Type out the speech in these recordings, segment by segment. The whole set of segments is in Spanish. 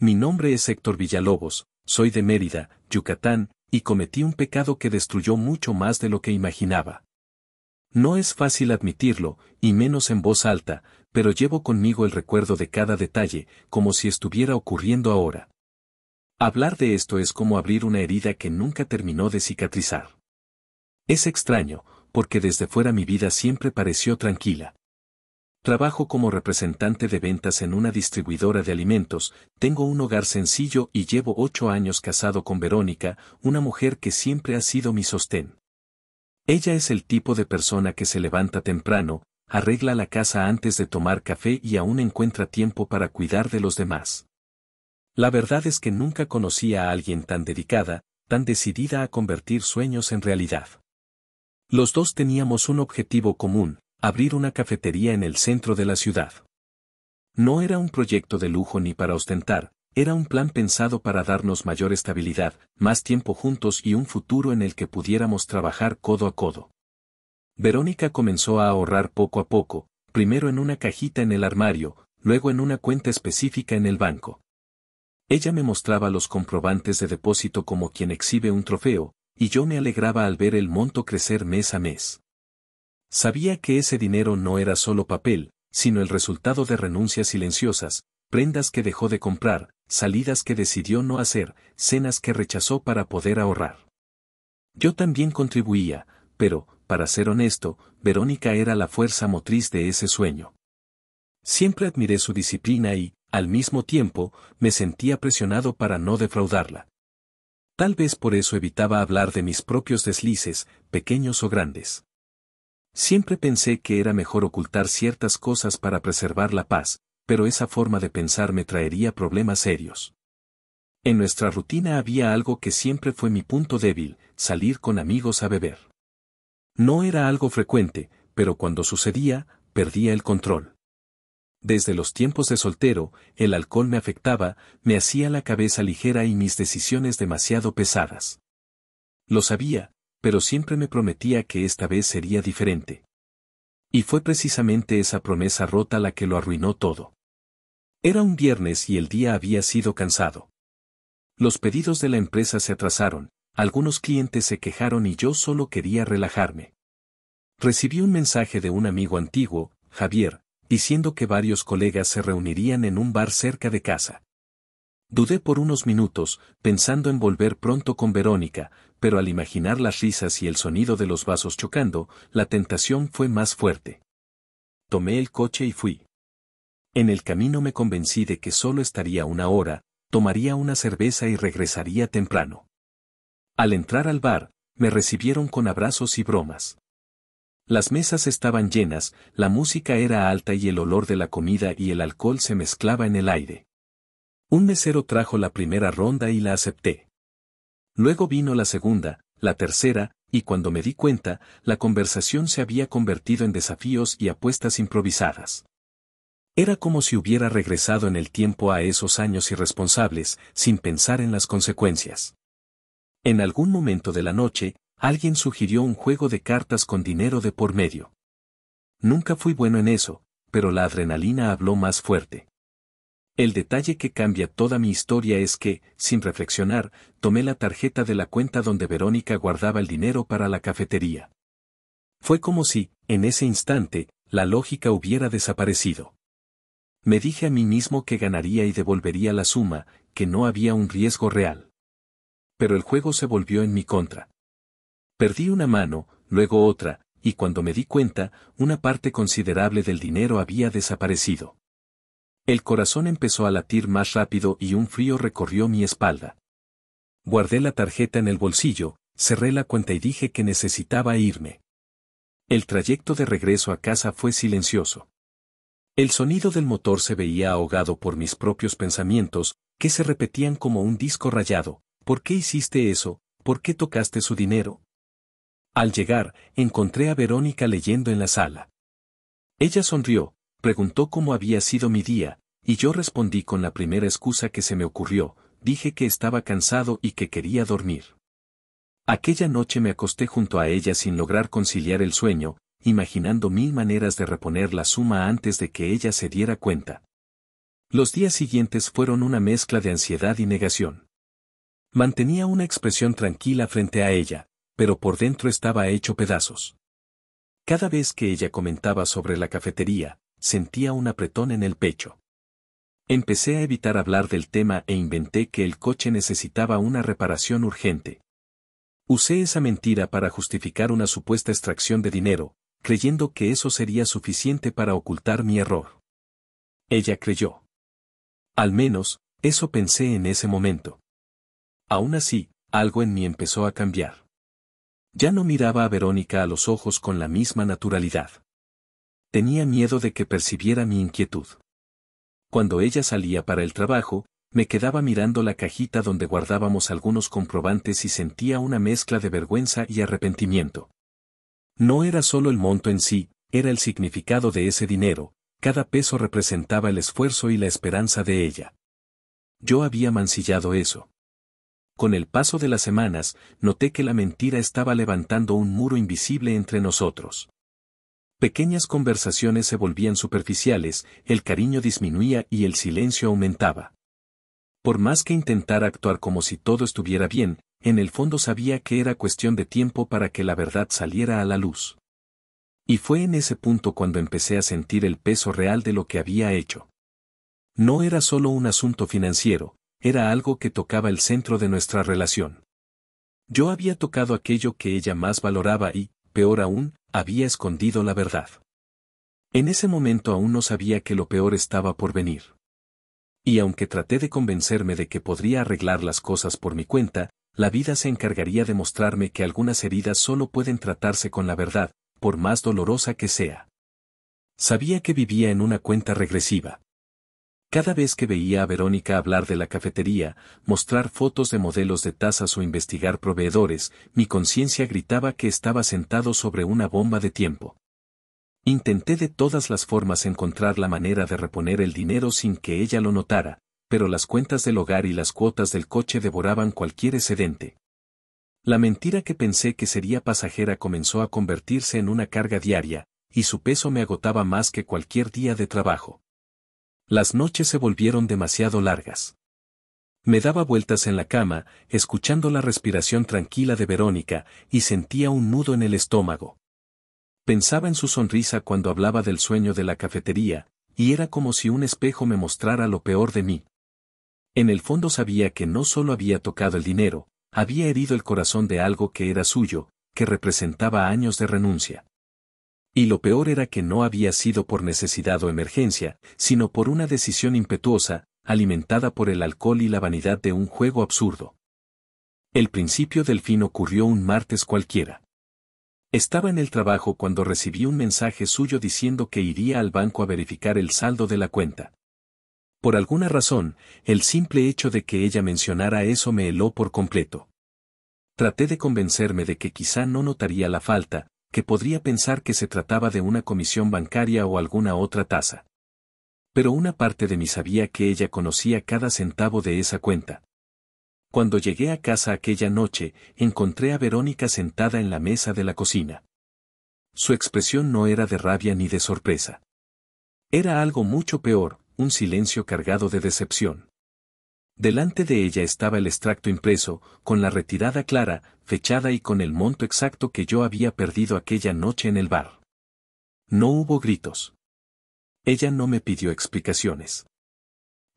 Mi nombre es Héctor Villalobos, soy de Mérida, Yucatán, y cometí un pecado que destruyó mucho más de lo que imaginaba. No es fácil admitirlo, y menos en voz alta, pero llevo conmigo el recuerdo de cada detalle, como si estuviera ocurriendo ahora. Hablar de esto es como abrir una herida que nunca terminó de cicatrizar. Es extraño, porque desde fuera mi vida siempre pareció tranquila. Trabajo como representante de ventas en una distribuidora de alimentos, tengo un hogar sencillo y llevo 8 años casado con Verónica, una mujer que siempre ha sido mi sostén. Ella es el tipo de persona que se levanta temprano, arregla la casa antes de tomar café y aún encuentra tiempo para cuidar de los demás. La verdad es que nunca conocí a alguien tan dedicada, tan decidida a convertir sueños en realidad. Los dos teníamos un objetivo común: abrir una cafetería en el centro de la ciudad. No era un proyecto de lujo ni para ostentar, era un plan pensado para darnos mayor estabilidad, más tiempo juntos y un futuro en el que pudiéramos trabajar codo a codo. Verónica comenzó a ahorrar poco a poco, primero en una cajita en el armario, luego en una cuenta específica en el banco. Ella me mostraba los comprobantes de depósito como quien exhibe un trofeo, y yo me alegraba al ver el monto crecer mes a mes. Sabía que ese dinero no era solo papel, sino el resultado de renuncias silenciosas, prendas que dejó de comprar, salidas que decidió no hacer, cenas que rechazó para poder ahorrar. Yo también contribuía, pero, para ser honesto, Verónica era la fuerza motriz de ese sueño. Siempre admiré su disciplina y, al mismo tiempo, me sentía presionado para no defraudarla. Tal vez por eso evitaba hablar de mis propios deslices, pequeños o grandes. Siempre pensé que era mejor ocultar ciertas cosas para preservar la paz, pero esa forma de pensar me traería problemas serios. En nuestra rutina había algo que siempre fue mi punto débil: salir con amigos a beber. No era algo frecuente, pero cuando sucedía, perdía el control. Desde los tiempos de soltero, el alcohol me afectaba, me hacía la cabeza ligera y mis decisiones demasiado pesadas. Lo sabía, pero siempre me prometía que esta vez sería diferente. Y fue precisamente esa promesa rota la que lo arruinó todo. Era un viernes y el día había sido cansado. Los pedidos de la empresa se atrasaron, algunos clientes se quejaron y yo solo quería relajarme. Recibí un mensaje de un amigo antiguo, Javier, diciendo que varios colegas se reunirían en un bar cerca de casa. Dudé por unos minutos, pensando en volver pronto con Verónica, pero al imaginar las risas y el sonido de los vasos chocando, la tentación fue más fuerte. Tomé el coche y fui. En el camino me convencí de que solo estaría una hora, tomaría una cerveza y regresaría temprano. Al entrar al bar, me recibieron con abrazos y bromas. Las mesas estaban llenas, la música era alta y el olor de la comida y el alcohol se mezclaba en el aire. Un mesero trajo la primera ronda y la acepté. Luego vino la segunda, la tercera, y cuando me di cuenta, la conversación se había convertido en desafíos y apuestas improvisadas. Era como si hubiera regresado en el tiempo a esos años irresponsables, sin pensar en las consecuencias. En algún momento de la noche, alguien sugirió un juego de cartas con dinero de por medio. Nunca fui bueno en eso, pero la adrenalina habló más fuerte. El detalle que cambia toda mi historia es que, sin reflexionar, tomé la tarjeta de la cuenta donde Verónica guardaba el dinero para la cafetería. Fue como si, en ese instante, la lógica hubiera desaparecido. Me dije a mí mismo que ganaría y devolvería la suma, que no había un riesgo real. Pero el juego se volvió en mi contra. Perdí una mano, luego otra, y cuando me di cuenta, una parte considerable del dinero había desaparecido. El corazón empezó a latir más rápido y un frío recorrió mi espalda. Guardé la tarjeta en el bolsillo, cerré la cuenta y dije que necesitaba irme. El trayecto de regreso a casa fue silencioso. El sonido del motor se veía ahogado por mis propios pensamientos, que se repetían como un disco rayado. ¿Por qué hiciste eso? ¿Por qué tocaste su dinero? Al llegar, encontré a Verónica leyendo en la sala. Ella sonrió, preguntó cómo había sido mi día, y yo respondí con la primera excusa que se me ocurrió: dije que estaba cansado y que quería dormir. Aquella noche me acosté junto a ella sin lograr conciliar el sueño, imaginando 1000 maneras de reponer la suma antes de que ella se diera cuenta. Los días siguientes fueron una mezcla de ansiedad y negación. Mantenía una expresión tranquila frente a ella, pero por dentro estaba hecho pedazos. Cada vez que ella comentaba sobre la cafetería, sentía un apretón en el pecho. Empecé a evitar hablar del tema e inventé que el coche necesitaba una reparación urgente. Usé esa mentira para justificar una supuesta extracción de dinero, creyendo que eso sería suficiente para ocultar mi error. Ella creyó. Al menos, eso pensé en ese momento. Aún así, algo en mí empezó a cambiar. Ya no miraba a Verónica a los ojos con la misma naturalidad. Tenía miedo de que percibiera mi inquietud. Cuando ella salía para el trabajo, me quedaba mirando la cajita donde guardábamos algunos comprobantes y sentía una mezcla de vergüenza y arrepentimiento. No era solo el monto en sí, era el significado de ese dinero, cada peso representaba el esfuerzo y la esperanza de ella. Yo había mancillado eso. Con el paso de las semanas, noté que la mentira estaba levantando un muro invisible entre nosotros. Pequeñas conversaciones se volvían superficiales, el cariño disminuía y el silencio aumentaba. Por más que intentara actuar como si todo estuviera bien, en el fondo sabía que era cuestión de tiempo para que la verdad saliera a la luz. Y fue en ese punto cuando empecé a sentir el peso real de lo que había hecho. No era solo un asunto financiero, era algo que tocaba el centro de nuestra relación. Yo había tocado aquello que ella más valoraba y, peor aún, había escondido la verdad. En ese momento aún no sabía que lo peor estaba por venir. Y aunque traté de convencerme de que podría arreglar las cosas por mi cuenta, la vida se encargaría de mostrarme que algunas heridas solo pueden tratarse con la verdad, por más dolorosa que sea. Sabía que vivía en una cuenta regresiva. Cada vez que veía a Verónica hablar de la cafetería, mostrar fotos de modelos de tazas o investigar proveedores, mi conciencia gritaba que estaba sentado sobre una bomba de tiempo. Intenté de todas las formas encontrar la manera de reponer el dinero sin que ella lo notara, pero las cuentas del hogar y las cuotas del coche devoraban cualquier excedente. La mentira que pensé que sería pasajera comenzó a convertirse en una carga diaria, y su peso me agotaba más que cualquier día de trabajo. Las noches se volvieron demasiado largas. Me daba vueltas en la cama, escuchando la respiración tranquila de Verónica, y sentía un nudo en el estómago. Pensaba en su sonrisa cuando hablaba del sueño de la cafetería, y era como si un espejo me mostrara lo peor de mí. En el fondo sabía que no solo había tocado el dinero, había herido el corazón de algo que era suyo, que representaba años de renuncia. Y lo peor era que no había sido por necesidad o emergencia, sino por una decisión impetuosa, alimentada por el alcohol y la vanidad de un juego absurdo. El principio del fin ocurrió un martes cualquiera. Estaba en el trabajo cuando recibí un mensaje suyo diciendo que iría al banco a verificar el saldo de la cuenta. Por alguna razón, el simple hecho de que ella mencionara eso me heló por completo. Traté de convencerme de que quizá no notaría la falta, que podría pensar que se trataba de una comisión bancaria o alguna otra tasa. Pero una parte de mí sabía que ella conocía cada centavo de esa cuenta. Cuando llegué a casa aquella noche, encontré a Verónica sentada en la mesa de la cocina. Su expresión no era de rabia ni de sorpresa. Era algo mucho peor, un silencio cargado de decepción. Delante de ella estaba el extracto impreso, con la retirada clara, fechada y con el monto exacto que yo había perdido aquella noche en el bar. No hubo gritos. Ella no me pidió explicaciones.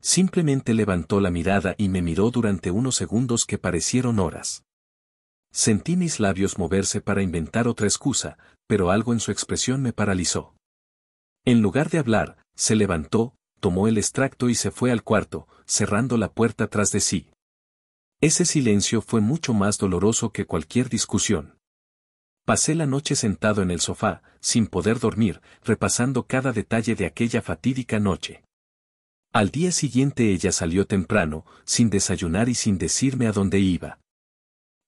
Simplemente levantó la mirada y me miró durante unos segundos que parecieron horas. Sentí mis labios moverse para inventar otra excusa, pero algo en su expresión me paralizó. En lugar de hablar, se levantó, tomó el extracto y se fue al cuarto, cerrando la puerta tras de sí. Ese silencio fue mucho más doloroso que cualquier discusión. Pasé la noche sentado en el sofá, sin poder dormir, repasando cada detalle de aquella fatídica noche. Al día siguiente ella salió temprano, sin desayunar y sin decirme a dónde iba.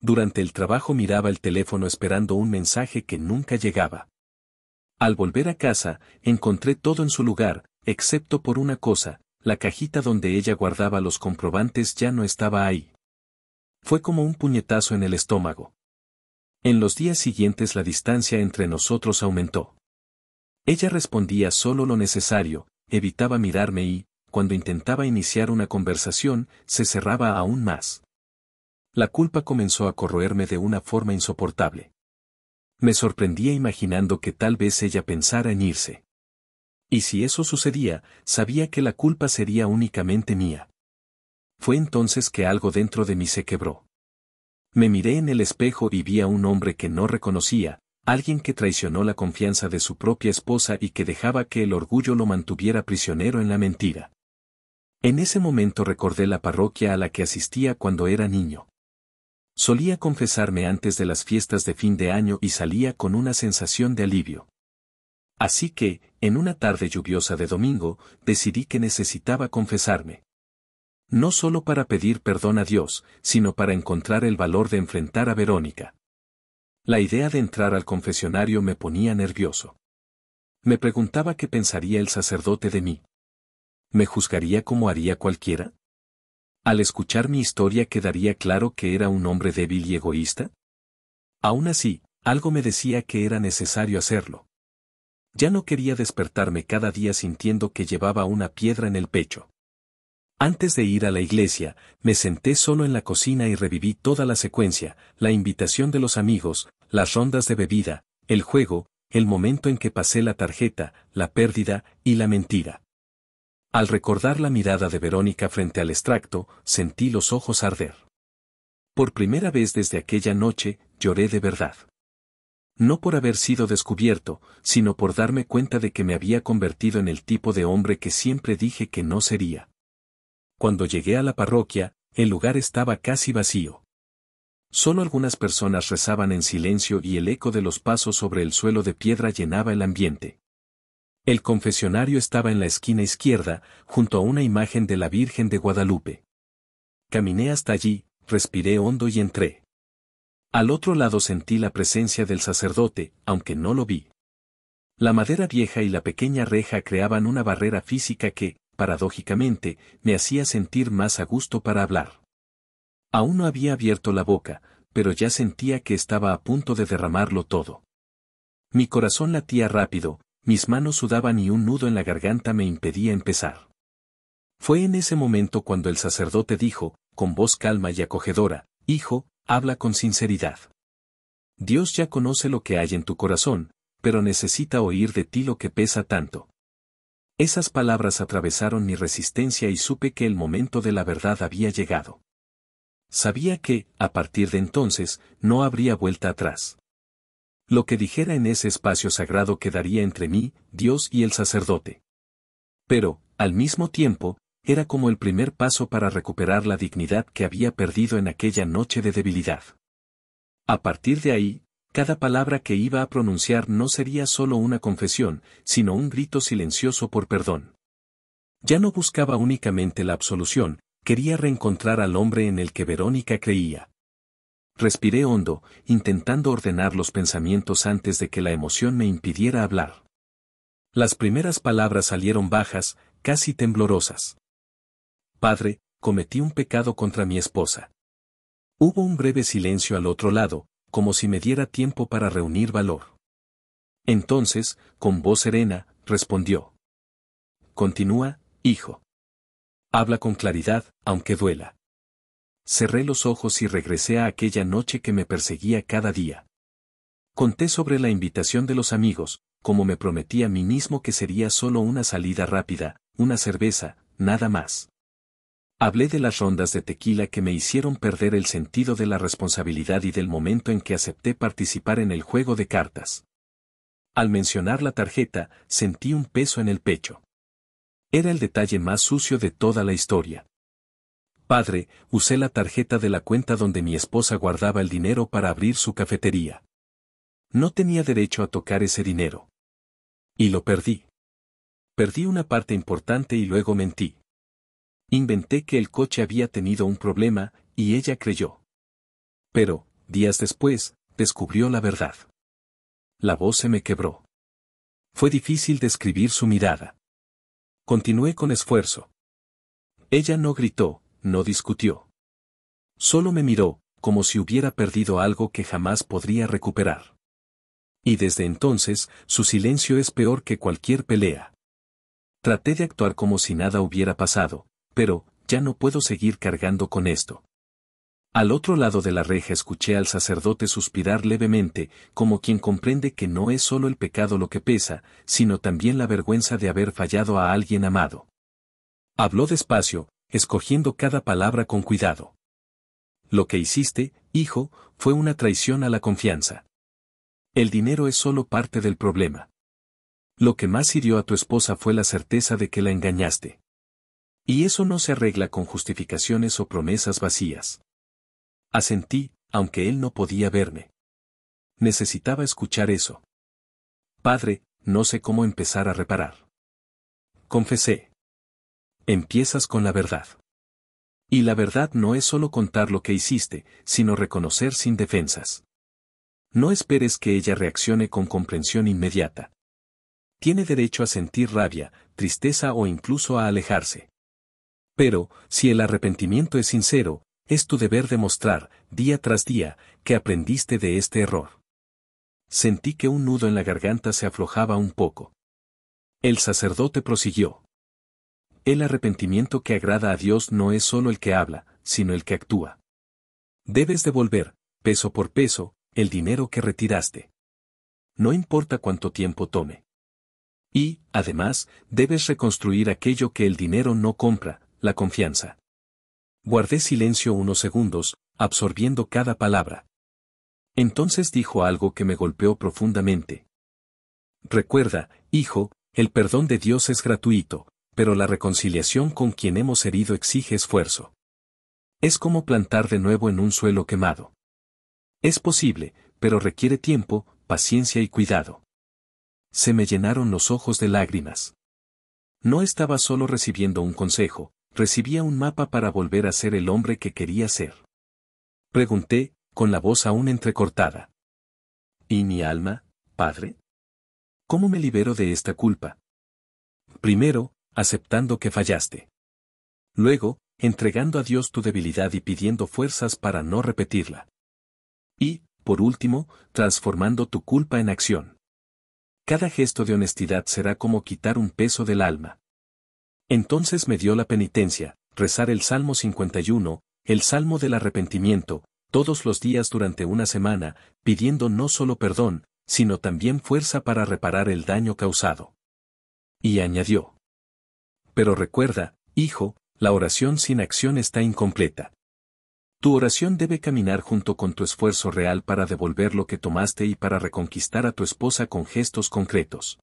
Durante el trabajo miraba el teléfono esperando un mensaje que nunca llegaba. Al volver a casa, encontré todo en su lugar, excepto por una cosa, la cajita donde ella guardaba los comprobantes ya no estaba ahí. Fue como un puñetazo en el estómago. En los días siguientes la distancia entre nosotros aumentó. Ella respondía solo lo necesario, evitaba mirarme y, cuando intentaba iniciar una conversación, se cerraba aún más. La culpa comenzó a corroerme de una forma insoportable. Me sorprendía imaginando que tal vez ella pensara en irse. Y si eso sucedía, sabía que la culpa sería únicamente mía. Fue entonces que algo dentro de mí se quebró. Me miré en el espejo y vi a un hombre que no reconocía, alguien que traicionó la confianza de su propia esposa y que dejaba que el orgullo lo mantuviera prisionero en la mentira. En ese momento recordé la parroquia a la que asistía cuando era niño. Solía confesarme antes de las fiestas de fin de año y salía con una sensación de alivio. Así que, en una tarde lluviosa de domingo, decidí que necesitaba confesarme. No solo para pedir perdón a Dios, sino para encontrar el valor de enfrentar a Verónica. La idea de entrar al confesionario me ponía nervioso. Me preguntaba qué pensaría el sacerdote de mí. ¿Me juzgaría como haría cualquiera? Al escuchar mi historia quedaría claro que era un hombre débil y egoísta. Aún así, algo me decía que era necesario hacerlo. Ya no quería despertarme cada día sintiendo que llevaba una piedra en el pecho. Antes de ir a la iglesia, me senté solo en la cocina y reviví toda la secuencia, la invitación de los amigos, las rondas de bebida, el juego, el momento en que pasé la tarjeta, la pérdida y la mentira. Al recordar la mirada de Verónica frente al extracto, sentí los ojos arder. Por primera vez desde aquella noche, lloré de verdad. No por haber sido descubierto, sino por darme cuenta de que me había convertido en el tipo de hombre que siempre dije que no sería. Cuando llegué a la parroquia, el lugar estaba casi vacío. Solo algunas personas rezaban en silencio y el eco de los pasos sobre el suelo de piedra llenaba el ambiente. El confesionario estaba en la esquina izquierda, junto a una imagen de la Virgen de Guadalupe. Caminé hasta allí, respiré hondo y entré. Al otro lado sentí la presencia del sacerdote, aunque no lo vi. La madera vieja y la pequeña reja creaban una barrera física que, paradójicamente, me hacía sentir más a gusto para hablar. Aún no había abierto la boca, pero ya sentía que estaba a punto de derramarlo todo. Mi corazón latía rápido, mis manos sudaban y un nudo en la garganta me impedía empezar. Fue en ese momento cuando el sacerdote dijo, con voz calma y acogedora, «Hijo, habla con sinceridad. Dios ya conoce lo que hay en tu corazón, pero necesita oír de ti lo que pesa tanto». Esas palabras atravesaron mi resistencia y supe que el momento de la verdad había llegado. Sabía que, a partir de entonces, no habría vuelta atrás. Lo que dijera en ese espacio sagrado quedaría entre mí, Dios y el sacerdote. Pero, al mismo tiempo, era como el primer paso para recuperar la dignidad que había perdido en aquella noche de debilidad. A partir de ahí, cada palabra que iba a pronunciar no sería solo una confesión, sino un grito silencioso por perdón. Ya no buscaba únicamente la absolución, quería reencontrar al hombre en el que Verónica creía. Respiré hondo, intentando ordenar los pensamientos antes de que la emoción me impidiera hablar. Las primeras palabras salieron bajas, casi temblorosas. Padre, cometí un pecado contra mi esposa. Hubo un breve silencio al otro lado, como si me diera tiempo para reunir valor. Entonces, con voz serena, respondió. Continúa, hijo. Habla con claridad, aunque duela. Cerré los ojos y regresé a aquella noche que me perseguía cada día. Conté sobre la invitación de los amigos, como me prometí a mí mismo que sería solo una salida rápida, una cerveza, nada más. Hablé de las rondas de tequila que me hicieron perder el sentido de la responsabilidad y del momento en que acepté participar en el juego de cartas. Al mencionar la tarjeta, sentí un peso en el pecho. Era el detalle más sucio de toda la historia. Padre, usé la tarjeta de la cuenta donde mi esposa guardaba el dinero para abrir su cafetería. No tenía derecho a tocar ese dinero. Y lo perdí. Perdí una parte importante y luego mentí. Inventé que el coche había tenido un problema, y ella creyó. Pero, días después, descubrió la verdad. La voz se me quebró. Fue difícil describir su mirada. Continué con esfuerzo. Ella no gritó, no discutió. Solo me miró, como si hubiera perdido algo que jamás podría recuperar. Y desde entonces, su silencio es peor que cualquier pelea. Traté de actuar como si nada hubiera pasado, pero, ya no puedo seguir cargando con esto. Al otro lado de la reja escuché al sacerdote suspirar levemente, como quien comprende que no es solo el pecado lo que pesa, sino también la vergüenza de haber fallado a alguien amado. Habló despacio, escogiendo cada palabra con cuidado. Lo que hiciste, hijo, fue una traición a la confianza. El dinero es solo parte del problema. Lo que más hirió a tu esposa fue la certeza de que la engañaste. Y eso no se arregla con justificaciones o promesas vacías. Asentí, aunque él no podía verme. Necesitaba escuchar eso. Padre, no sé cómo empezar a reparar. Confesé. Empiezas con la verdad. Y la verdad no es solo contar lo que hiciste, sino reconocer sin defensas. No esperes que ella reaccione con comprensión inmediata. Tiene derecho a sentir rabia, tristeza o incluso a alejarse. Pero, si el arrepentimiento es sincero, es tu deber demostrar, día tras día, que aprendiste de este error. Sentí que un nudo en la garganta se aflojaba un poco. El sacerdote prosiguió. El arrepentimiento que agrada a Dios no es solo el que habla, sino el que actúa. Debes devolver, peso por peso, el dinero que retiraste. No importa cuánto tiempo tome. Y, además, debes reconstruir aquello que el dinero no compra, la confianza. Guardé silencio unos segundos, absorbiendo cada palabra. Entonces dijo algo que me golpeó profundamente. Recuerda, hijo, el perdón de Dios es gratuito, pero la reconciliación con quien hemos herido exige esfuerzo. Es como plantar de nuevo en un suelo quemado. Es posible, pero requiere tiempo, paciencia y cuidado. Se me llenaron los ojos de lágrimas. No estaba solo recibiendo un consejo, recibía un mapa para volver a ser el hombre que quería ser. Pregunté, con la voz aún entrecortada. ¿Y mi alma, padre? ¿Cómo me libero de esta culpa? Primero, aceptando que fallaste. Luego, entregando a Dios tu debilidad y pidiendo fuerzas para no repetirla. Y, por último, transformando tu culpa en acción. Cada gesto de honestidad será como quitar un peso del alma. Entonces me dio la penitencia, rezar el Salmo 51, el Salmo del arrepentimiento, todos los días durante una semana, pidiendo no solo perdón, sino también fuerza para reparar el daño causado. Y añadió. Pero recuerda, hijo, la oración sin acción está incompleta. Tu oración debe caminar junto con tu esfuerzo real para devolver lo que tomaste y para reconquistar a tu esposa con gestos concretos.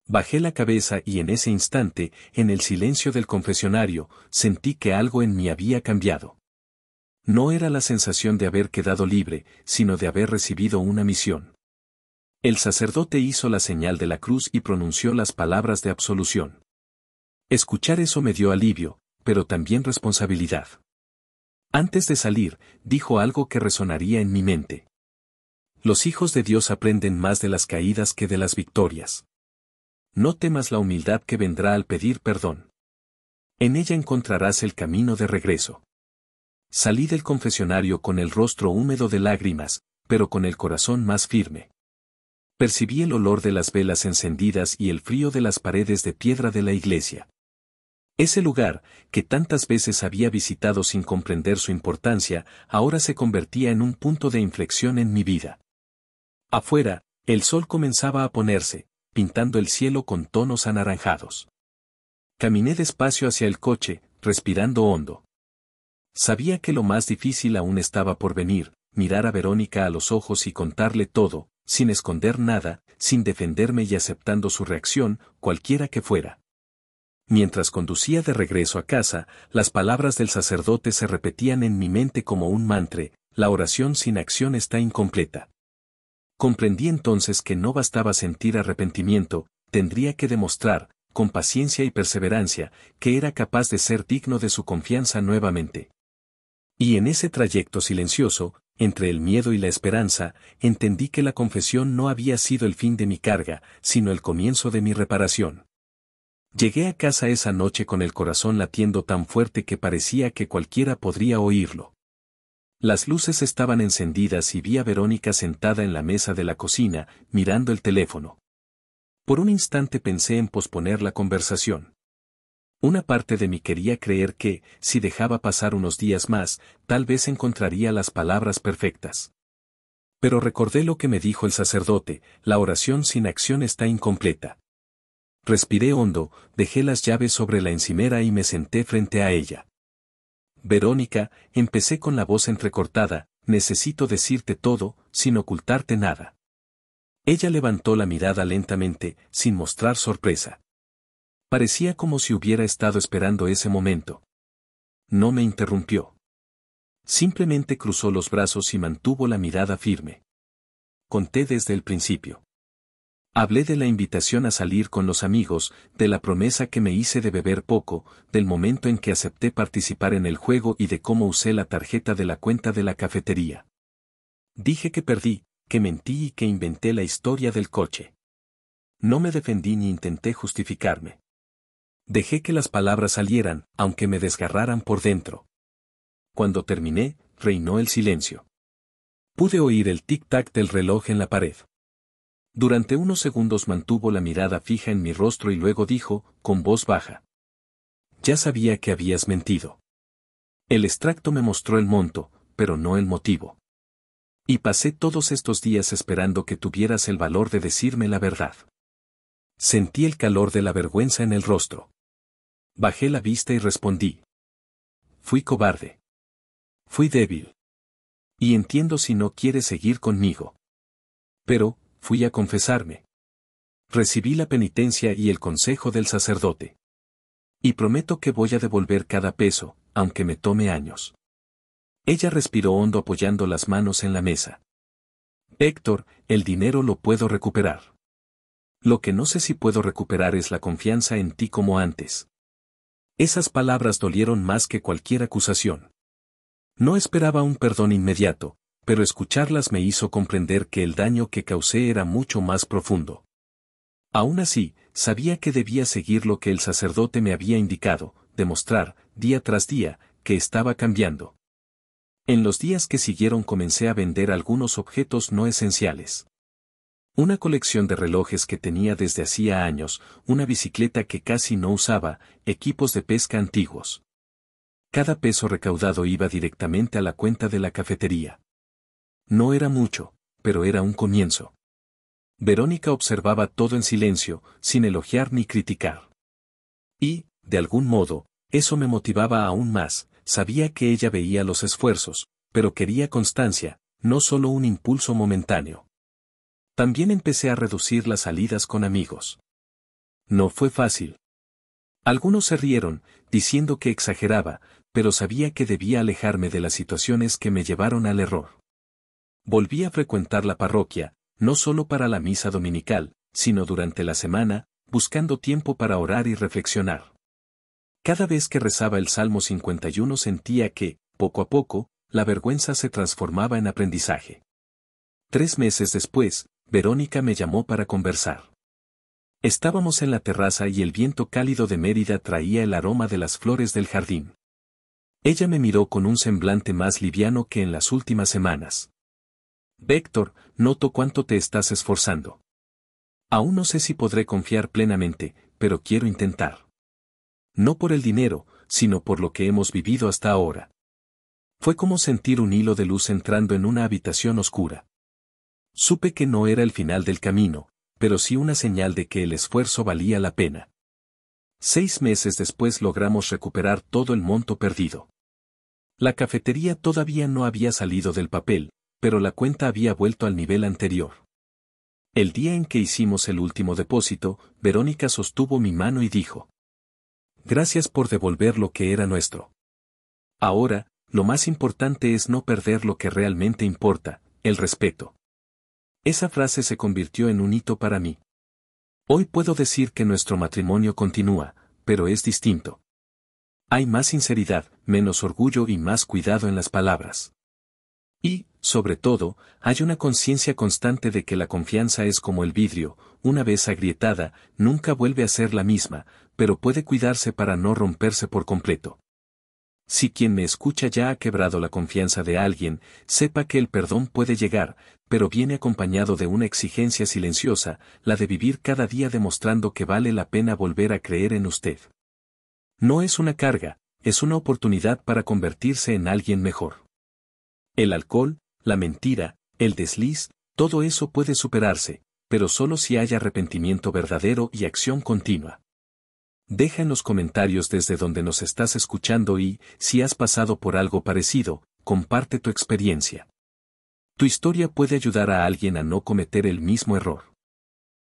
Bajé la cabeza y en ese instante, en el silencio del confesionario, sentí que algo en mí había cambiado. No era la sensación de haber quedado libre, sino de haber recibido una misión. El sacerdote hizo la señal de la cruz y pronunció las palabras de absolución. Escuchar eso me dio alivio, pero también responsabilidad. Antes de salir, dijo algo que resonaría en mi mente. Los hijos de Dios aprenden más de las caídas que de las victorias. No temas la humildad que vendrá al pedir perdón. En ella encontrarás el camino de regreso. Salí del confesionario con el rostro húmedo de lágrimas, pero con el corazón más firme. Percibí el olor de las velas encendidas y el frío de las paredes de piedra de la iglesia. Ese lugar, que tantas veces había visitado sin comprender su importancia, ahora se convertía en un punto de inflexión en mi vida. Afuera, el sol comenzaba a ponerse, pintando el cielo con tonos anaranjados. Caminé despacio hacia el coche, respirando hondo. Sabía que lo más difícil aún estaba por venir, mirar a Verónica a los ojos y contarle todo, sin esconder nada, sin defenderme y aceptando su reacción, cualquiera que fuera. Mientras conducía de regreso a casa, las palabras del sacerdote se repetían en mi mente como un mantra: la oración sin acción está incompleta. Comprendí entonces que no bastaba sentir arrepentimiento, tendría que demostrar, con paciencia y perseverancia, que era capaz de ser digno de su confianza nuevamente. Y en ese trayecto silencioso, entre el miedo y la esperanza, entendí que la confesión no había sido el fin de mi carga, sino el comienzo de mi reparación. Llegué a casa esa noche con el corazón latiendo tan fuerte que parecía que cualquiera podría oírlo. Las luces estaban encendidas y vi a Verónica sentada en la mesa de la cocina, mirando el teléfono. Por un instante pensé en posponer la conversación. Una parte de mí quería creer que, si dejaba pasar unos días más, tal vez encontraría las palabras perfectas. Pero recordé lo que me dijo el sacerdote: la oración sin acción está incompleta. Respiré hondo, dejé las llaves sobre la encimera y me senté frente a ella. Verónica, empecé con la voz entrecortada, necesito decirte todo, sin ocultarte nada. Ella levantó la mirada lentamente, sin mostrar sorpresa. Parecía como si hubiera estado esperando ese momento. No me interrumpió. Simplemente cruzó los brazos y mantuvo la mirada firme. Conté desde el principio. Hablé de la invitación a salir con los amigos, de la promesa que me hice de beber poco, del momento en que acepté participar en el juego y de cómo usé la tarjeta de la cuenta de la cafetería. Dije que perdí, que mentí y que inventé la historia del coche. No me defendí ni intenté justificarme. Dejé que las palabras salieran, aunque me desgarraran por dentro. Cuando terminé, reinó el silencio. Pude oír el tic-tac del reloj en la pared. Durante unos segundos mantuvo la mirada fija en mi rostro y luego dijo, con voz baja: ya sabía que habías mentido. El extracto me mostró el monto, pero no el motivo. Y pasé todos estos días esperando que tuvieras el valor de decirme la verdad. Sentí el calor de la vergüenza en el rostro. Bajé la vista y respondí: fui cobarde. Fui débil. Y entiendo si no quieres seguir conmigo. Pero, fui a confesarme. Recibí la penitencia y el consejo del sacerdote. Y prometo que voy a devolver cada peso, aunque me tome años. Ella respiró hondo apoyando las manos en la mesa. Héctor, el dinero lo puedo recuperar. Lo que no sé si puedo recuperar es la confianza en ti como antes. Esas palabras dolieron más que cualquier acusación. No esperaba un perdón inmediato, pero escucharlas me hizo comprender que el daño que causé era mucho más profundo. Aún así, sabía que debía seguir lo que el sacerdote me había indicado, demostrar, día tras día, que estaba cambiando. En los días que siguieron comencé a vender algunos objetos no esenciales. Una colección de relojes que tenía desde hacía años, una bicicleta que casi no usaba, equipos de pesca antiguos. Cada peso recaudado iba directamente a la cuenta de la cafetería. No era mucho, pero era un comienzo. Verónica observaba todo en silencio, sin elogiar ni criticar. Y, de algún modo, eso me motivaba aún más. Sabía que ella veía los esfuerzos, pero quería constancia, no solo un impulso momentáneo. También empecé a reducir las salidas con amigos. No fue fácil. Algunos se rieron, diciendo que exageraba, pero sabía que debía alejarme de las situaciones que me llevaron al error. Volví a frecuentar la parroquia, no solo para la misa dominical, sino durante la semana, buscando tiempo para orar y reflexionar. Cada vez que rezaba el Salmo 51 sentía que, poco a poco, la vergüenza se transformaba en aprendizaje. 3 meses después, Verónica me llamó para conversar. Estábamos en la terraza y el viento cálido de Mérida traía el aroma de las flores del jardín. Ella me miró con un semblante más liviano que en las últimas semanas. Héctor, noto cuánto te estás esforzando. Aún no sé si podré confiar plenamente, pero quiero intentar. No por el dinero, sino por lo que hemos vivido hasta ahora. Fue como sentir un hilo de luz entrando en una habitación oscura. Supe que no era el final del camino, pero sí una señal de que el esfuerzo valía la pena. 6 meses después logramos recuperar todo el monto perdido. La cafetería todavía no había salido del papel, pero la cuenta había vuelto al nivel anterior. El día en que hicimos el último depósito, Verónica sostuvo mi mano y dijo: gracias por devolver lo que era nuestro. Ahora, lo más importante es no perder lo que realmente importa, el respeto. Esa frase se convirtió en un hito para mí. Hoy puedo decir que nuestro matrimonio continúa, pero es distinto. Hay más sinceridad, menos orgullo y más cuidado en las palabras. Y, sobre todo, hay una conciencia constante de que la confianza es como el vidrio, una vez agrietada, nunca vuelve a ser la misma, pero puede cuidarse para no romperse por completo. Si quien me escucha ya ha quebrado la confianza de alguien, sepa que el perdón puede llegar, pero viene acompañado de una exigencia silenciosa, la de vivir cada día demostrando que vale la pena volver a creer en usted. No es una carga, es una oportunidad para convertirse en alguien mejor. El alcohol, la mentira, el desliz, todo eso puede superarse, pero solo si hay arrepentimiento verdadero y acción continua. Deja en los comentarios desde donde nos estás escuchando y, si has pasado por algo parecido, comparte tu experiencia. Tu historia puede ayudar a alguien a no cometer el mismo error.